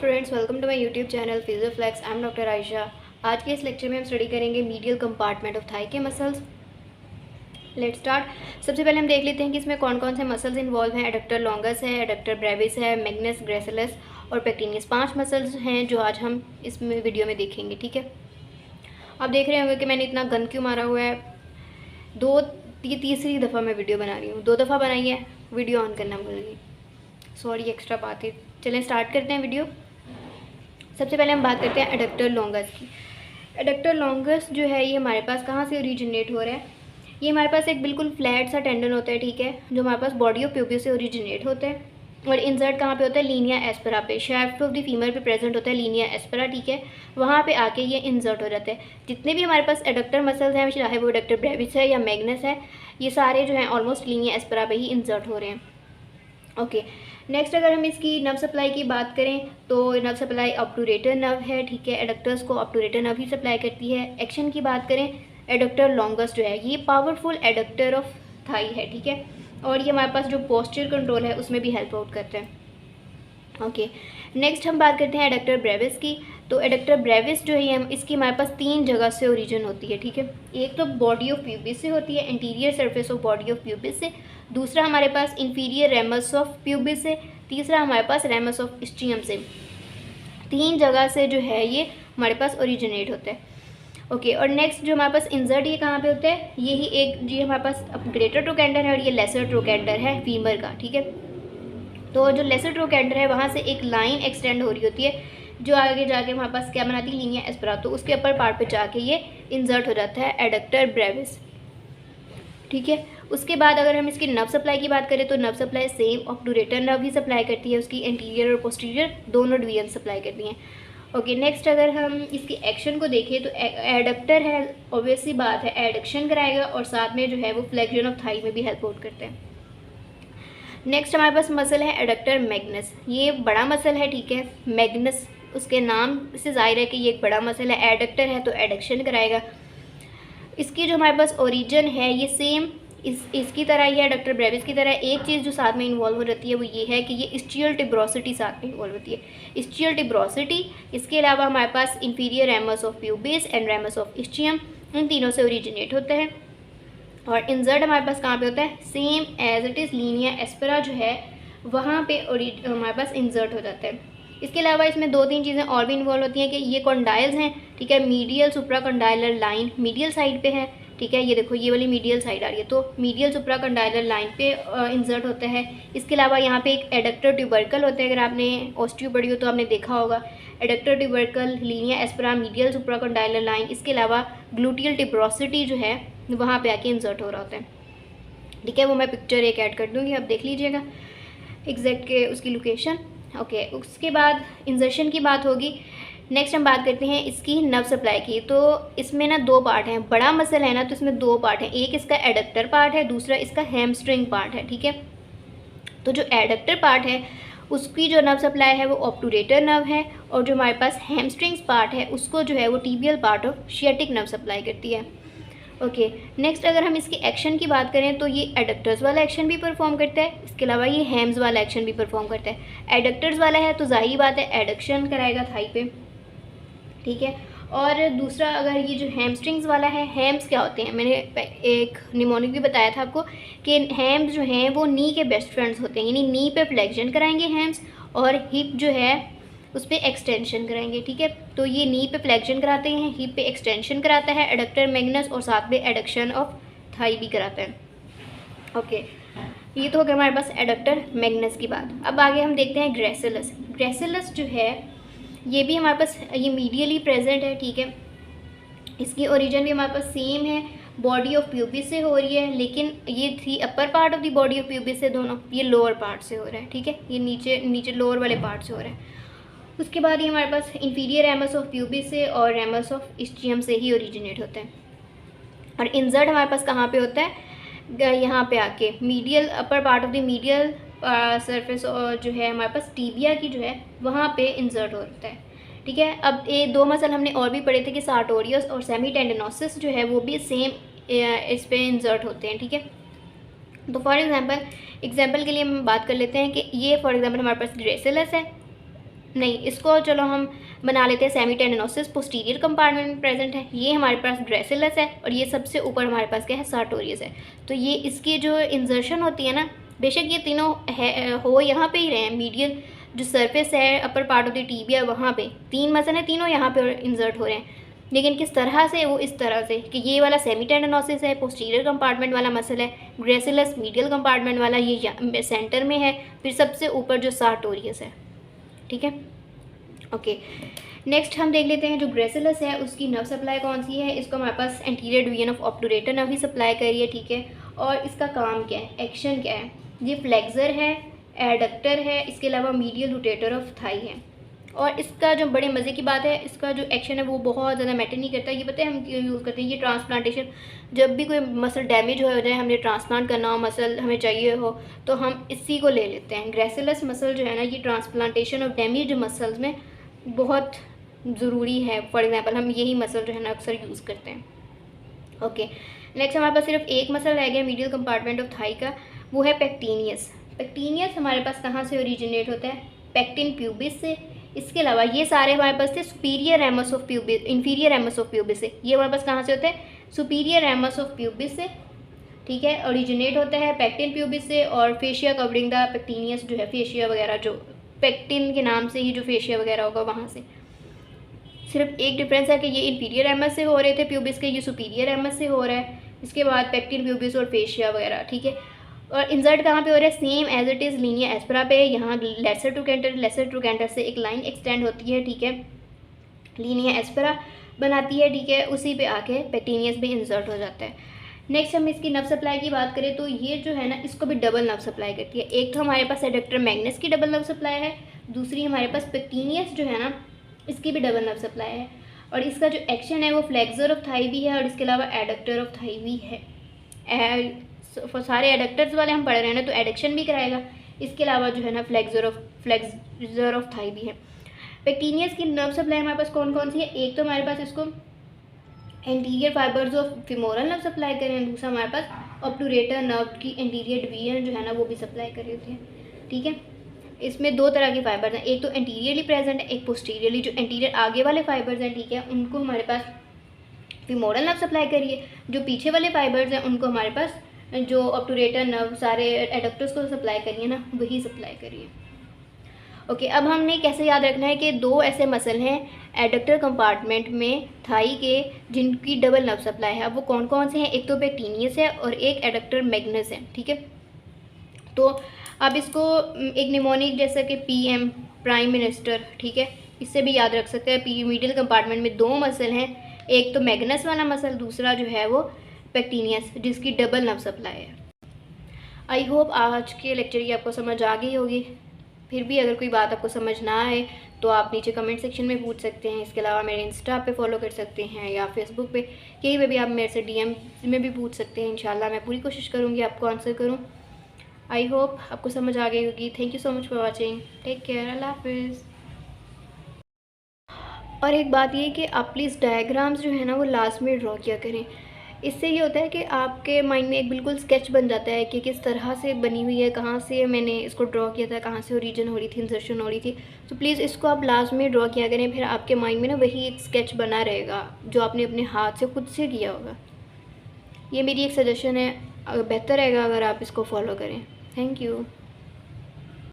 Students, welcome to my YouTube channel Physioflex. I am doctor Ayesha. आज के इस lecture में हम स्टडी करेंगे मीडियल कंपार्टमेंट ऑफ थाई के मसल्स। Let's start. सबसे पहले हम देख लेते हैं कि इसमें कौन कौन से मसल्स इन्वॉल्व हैं। एडक्टर लॉन्गस है, एडक्टर ब्रेविस है, मैग्नस, ग्रेसिलस और पेक्टिनियस। 5 मसल्स हैं जो आज हम इसमें वीडियो में देखेंगे। ठीक है, आप देख रहे होंगे कि मैंने इतना गन क्यों मारा हुआ है। तीसरी दफ़ा मैं वीडियो बना रही हूँ, 2 दफ़ा बनाई है, वीडियो ऑन करना भूल गई, सॉरी एक्स्ट्रा बात है। चलें स्टार्ट करते हैं वीडियो। सबसे पहले हम बात करते हैं एडक्टर लॉन्गस की। एडक्टर लॉन्गस जो है ये हमारे पास कहाँ से ओरिजिनेट हो रहा है। ये हमारे पास एक बिल्कुल फ्लैट सा टेंडन होता है, ठीक है, जो हमारे पास बॉडी ऑफ प्यूबिस से ओरिजिनेट होता है और इंसर्ट कहाँ पे होता है, लीनिया एस्पेरा पे, शाफ्ट ऑफ द फीमर पे प्रेजेंट होता है लीनिया एस्पेरा, ठीक है, वहाँ पे आके ये इंसर्ट हो जाता है। जितने भी हमारे पास एडक्टर मसल्स हैं, चाहे वो एडक्टर ब्रेविस है या मैग्नस है, ये सारे जो हैं ऑलमोस्ट लीनिया एस्पेरा पे ही इंसर्ट हो रहे हैं। ओके, नेक्स्ट अगर हम इसकी नर्व सप्लाई की बात करें तो नर्व सप्लाई ऑब्टूरेटर नर्व है, ठीक है, एडक्टर्स को ऑब्टूरेटर नर्व ही सप्लाई करती है। एक्शन की बात करें, एडक्टर लॉन्गस जो है ये पावरफुल एडक्टर ऑफ थाई है, ठीक है, और ये हमारे पास जो पोस्चर कंट्रोल है उसमें भी हेल्प आउट करता है। ओके, नेक्स्ट हम बात करते हैं एडक्टर ब्रेविस की। तो एडक्टर ब्रेविस जो है इसकी हमारे पास 3 जगह से ओरिजिन होती है, ठीक है। एक तो बॉडी ऑफ प्यूबिस से होती है, interior surface of body of pubis से। दूसरा हमारे पास इंफीरियर रेमस ऑफ प्यूबिस से। तीसरा हमारे पास रेमस ऑफ इस्ट्रियम से। 3 जगह से जो है ये हमारे पास ओरिजिनेट होता है। ओके, और नेक्स्ट जो हमारे पास इंसर्ट ये कहाँ पे होता है, यही एक ये हमारे पास ग्रेटर ट्रोकेंडर है और ये लेसर ट्रोकेंडर है फीमर का, ठीक है। तो जो लेसर ट्रोकेंडर है वहाँ से एक लाइन एक्सटेंड हो रही होती है जो आगे जाके हमारे पास क्या बनाती है, लीनिया एस्पेरा, तो उसके अपर पार्ट पे जाके ये इंसर्ट हो जाता है एडक्टर ब्रेविस, ठीक है। उसके बाद अगर हम इसकी नर्व सप्लाई की बात करें तो nerve supply same obturator nerve ही सप्लाई करती है, उसकी एंटीरियर और पोस्टीरियर दोनों डिवीजन सप्लाई करती हैं। ओके, नेक्स्ट अगर हम इसकी एक्शन को देखें तो एडक्टर है, ऑब्वियसली बात है, एडक्शन कराएगा और साथ में जो है वो फ्लेक्शन ऑफ थाई में भी हेल्प आउट करते हैं। नेक्स्ट हमारे पास मसल है एडक्टर मैग्नस। ये बड़ा मसल है, ठीक है, मैग्नस उसके नाम से जाहिर है कि ये एक बड़ा मसल है। एडक्टर है तो एडक्शन कराएगा। इसकी जो हमारे पास ओरिजिन है ये सेम इसकी तरह ही है, एडक्टर ब्रेविस की तरह। एक चीज़ जो साथ में इन्वॉल्व हो जाती है वो ये है कि ये इस्ट्रियल टिब्रोसिटी साथ में इन्वॉल्व होती है। इस्ट्रियल टिब्रोसिटी, इसके अलावा हमारे पास inferior ramus of pubis and ramus of ischium, इन तीनों से ओरिजिनेट होता है। और इंसर्ट हमारे पास कहाँ पे होता है, सेम एज इट इज़ लीनिया एस्पेरा जो है वहाँ पे हमारे पास इंसर्ट हो जाता है। इसके अलावा इसमें 2-3 चीज़ें और भी इन्वॉल्व होती हैं कि ये कॉन्डाइल्स हैं, ठीक है, medial supracondylar line medial side पे है, ठीक है, ये देखो ये वाली मीडियल साइड आ रही है, तो मीडियल सुप्राकॉन्डाइलर लाइन पे इंसर्ट होता है। इसके अलावा यहाँ पे एक एडक्टर ट्यूबरकल होता है, अगर आपने ऑस्टियो पढ़ी हो तो आपने देखा होगा, adductor tubercle, linea aspera, medial supracondylar line. इसके अलावा ग्लूटियल टिब्रोसिटी जो है वहाँ पे आके इंसर्ट हो रहा होता है, ठीक है, वो मैं पिक्चर एक ऐड कर दूँगी, आप देख लीजिएगा एग्जैक्ट के उसकी लोकेशन। ओके, उसके बाद इंसर्शन की बात होगी। नेक्स्ट हम बात करते हैं इसकी नर्व सप्लाई की। तो इसमें ना 2 पार्ट हैं, बड़ा मसल है ना तो इसमें 2 पार्ट हैं, एक इसका एडक्टर पार्ट है, दूसरा इसका हैमस्ट्रिंग पार्ट है, ठीक है। तो जो एडक्टर पार्ट है उसकी जो नर्व सप्लाई है वो ऑब्टूरेटर नर्व है, और जो हमारे पास हैमस्ट्रिंग्स पार्ट है उसको जो है वो tibial part of sciatic nerve supply करती है। ओके, नेक्स्ट अगर हम इसकी एक्शन की बात करें तो ये एडक्टर्स वाला एक्शन भी परफॉर्म करता है, इसके अलावा ये हैम्स वाला एक्शन भी परफॉर्म करता है। एडक्टर्स वाला है तो जाहिर बात है एडक्शन कराएगा थाई पे, ठीक है। और दूसरा अगर ये जो हैमस्ट्रिंग्स वाला है, हैम्स क्या होते हैं, मैंने एक निमोनिक भी बताया था आपको कि हैम्स जो हैं वो नी के बेस्ट फ्रेंड्स होते हैं, यानी नी पे फ्लेक्शन कराएंगे हैम्स और हिप जो है उस पर एक्सटेंशन कराएंगे, ठीक है। तो ये नी पे फ्लेक्शन कराते हैं, हिप पे एक्सटेंशन कराता है एडक्टर मैग्नस, और साथ में एडक्शन ऑफ थाई भी कराता है। ओके, ये तो हो गया हमारे पास एडक्टर मैग्नस की बात। अब आगे हम देखते हैं ग्रेसिलस। ग्रेसिलस जो है ये भी हमारे पास ये मीडियली प्रेजेंट है, ठीक है, इसकी ओरिजिन भी हमारे पास सेम है, बॉडी ऑफ प्यूबिस से हो रही है, लेकिन ये थी upper part of the body of pubis से, दोनों ये लोअर पार्ट से हो रहा है, ठीक है, ये नीचे लोअर वाले पार्ट से हो रहा है। उसके बाद ये हमारे पास इंफीरियर रेमस ऑफ प्यूबिस से और रेमस ऑफ इस्ट्रियम से ही ओरिजिनेट होता है। और इंसर्ट हमारे पास कहाँ पे होता है, यहाँ पे आके medial upper part of the medial surface और जो है हमारे पास टीबिया की जो है वहाँ पे इंसर्ट होता है, ठीक है। अब ये 2 मसल हमने और भी पढ़े थे कि सार्टोरियस और सेमी टेंडिनोसिस जो है वो भी सेम इस पे इंसर्ट होते हैं, ठीक है। तो फॉर एग्जांपल के लिए हम बात कर लेते हैं कि ये फॉर एग्जांपल हमारे पास ग्रेसिलस है, नहीं, इसको चलो हम बना लेते हैं सेमी टेंडनोसिस पोस्टीरियर कंपार्टमेंट में प्रेजेंट है। ये हमारे पास ग्रेसिलस है और ये सबसे ऊपर हमारे पास क्या है, सार्टोरियस है। तो ये इसकी जो इंजर्शन होती है ना, बेशक ये तीनों है हो यहाँ पे ही रहे हैं, मीडियल जो सरफेस है upper part of the tibia वहाँ पे 3 मसल है, तीनों यहाँ पे इंजर्ट हो रहे हैं। लेकिन किस तरह से, वो इस तरह से कि ये वाला सेमी टेंडनोसिस है, पोस्टीरियर कंपार्टमेंट वाला मसल है, ग्रेसिलस मीडियल कंपार्टमेंट वाला ये सेंटर में है, फिर सबसे ऊपर जो सार्टोरियस है। ठीक है, ओके। नेक्स्ट हम देख लेते हैं जो ग्रेसिलस है उसकी नर्व सप्लाई कौन सी है। इसको हमारे पास anterior division of obturator nerve ही सप्लाई कर रही है। ठीक है, और इसका काम क्या है, एक्शन क्या है, ये फ्लेक्सर है, एडक्टर है, इसके अलावा मीडियल रोटेटर ऑफ थाई है। और इसका जो बड़े मज़े की बात है, इसका जो एक्शन है वो बहुत ज़्यादा मैटर नहीं करता। ये पता है हम क्यों यूज़ करते हैं, ये ट्रांसप्लांटेशन, जब भी कोई मसल डैमेज हो जाए, हमने ट्रांसप्लांट करना हो, मसल हमें चाहिए हो, तो हम इसी को ले लेते हैं। ग्रेसिलस मसल जो है ना, ये ट्रांसप्लांटेशन ऑफ डैमेज मसल्स में बहुत ज़रूरी है। फॉर एग्जांपल हम यही मसल जो है ना अक्सर यूज़ करते हैं। ओके, नेक्स्ट हमारे पास सिर्फ एक मसल रह गया मीडियल कंपार्टमेंट ऑफ थाई का, वो है पेक्टीनियस। पेक्टीनियस हमारे पास कहाँ से ओरिजिनेट होता है, पेक्टिन प्यूबिस से। इसके अलावा ये सारे हमारे पास थे superior ramus of pubis, inferior ramus of pubis से। ये हमारे पास कहाँ से होते हैं, सुपीरियर रैमस ऑफ प्यूबिस से। ठीक है, ओरिजिनेट होता है पेक्टिन प्यूबिस से। और फेशिया कवरिंग द पेक्टीनियस जो है, फेशिया वगैरह जो पेक्टिन के नाम से ही जो फेशिया वगैरह होगा वहाँ से। सिर्फ एक डिफरेंस है कि ये इंफीरियर एमएस से हो रहे थे प्यूबिस के, ये सुपीरियर एमएस से हो रहा है। इसके बाद पेक्टिन प्यूबिस और फेशिया वगैरह। ठीक है, और इंसर्ट कहाँ पे हो रहा है, same as it is linea aspera पे। यहाँ लेसर ट्रूकेंटर से एक लाइन एक्सटेंड होती है। ठीक है, लीनिया एस्परा बनाती है। ठीक है, उसी पे आके पेक्टीनियस भी इंसर्ट हो जाता है। नेक्स्ट हम इसकी नर्व सप्लाई की बात करें तो ये जो है ना, इसको भी डबल नर्व सप्लाई करती है। एक तो हमारे पास एडक्टर मैग्नस की डबल नर्व सप्लाई है, दूसरी हमारे पास पेक्टीनियस जो है ना, इसकी भी डबल नर्व सप्लाई है। और इसका जो एक्शन है वो फ्लेक्सर ऑफ थाई भी है और इसके अलावा एडक्टर ऑफ थाई भी है। सारे एडक्टर्स वाले हम पढ़ रहे हैं ना, तो एडक्शन भी कराएगा। इसके अलावा जो है ना फ्लेक्सर ऑफ थाई भी है। पेक्टीनियस की नर्व सप्लाई हमारे पास कौन कौन सी है, एक तो हमारे पास इसको anterior fibres of femoral nerve supply कर रहे हैं, दूसरा हमारे पास ऑब्टूरेटर नर्व की एंटीरियर डिवीजन जो है ना वो भी सप्लाई कर रही होती है। ठीक है, इसमें दो तरह के फाइबर्स हैं, एक तो एंटीरियरली प्रेजेंट है, एक पोस्टीरियरली। जो एंटीरियर आगे वाले फाइबर्स हैं, ठीक है, उनको हमारे पास फिमोरल नर्व सप्लाई करिए। जो पीछे वाले फाइबर्स हैं उनको हमारे पास जो ऑब्टूरेटर नर्व सारे एडक्टर्स को सप्लाई करिए ना, वही सप्लाई करिए। ओके, अब हमने कैसे याद रखना है कि दो ऐसे मसल हैं एडक्टर कंपार्टमेंट में थाई के जिनकी डबल नर्व सप्लाई है। अब वो कौन कौन से हैं, एक तो पेक्टीनियस है और एक एडक्टर मैग्नस है। ठीक है, तो अब इसको एक निमोनिक जैसा कि पीएम प्राइम मिनिस्टर, ठीक है, इससे भी याद रख सकते हैं। पी मिडिल कंपार्टमेंट में दो मसल हैं, एक तो मैग्नस वाला मसल, दूसरा जो है वो पेक्टीनियस जिसकी डबल नर्व सप्लाई है। आई होप आज के लेक्चर की आपको समझ आ गई होगी। फिर भी अगर कोई बात आपको समझ ना आए तो आप नीचे कमेंट सेक्शन में पूछ सकते हैं। इसके अलावा मेरे इंस्टा पे फॉलो कर सकते हैं या फेसबुक पे, कहीं पे भी आप मेरे से डीएम में भी पूछ सकते हैं। इंशाल्लाह मैं पूरी कोशिश करूँगी आपको आंसर करूँ। आई होप आपको समझ आ गई होगी। Thank you so much for watching, take care, अल्लाह हाफिज़। और एक बात ये कि आप प्लीज़ डायग्राम्स जो है ना वो लास्ट में ड्रॉ किया करें। इससे ये होता है कि आपके माइंड में एक बिल्कुल स्केच बन जाता है कि किस तरह से बनी हुई है, कहाँ से मैंने इसको ड्रॉ किया था, कहाँ से ओरिजिन हो रही थी, इंसर्शन हो रही थी। तो प्लीज़ इसको आप लास्ट में ड्रॉ किया करें, फिर आपके माइंड में ना वही एक स्केच बना रहेगा जो आपने अपने हाथ से खुद से किया होगा। ये मेरी एक सजेशन है, बेहतर रहेगा अगर आप इसको फॉलो करें। Thank you.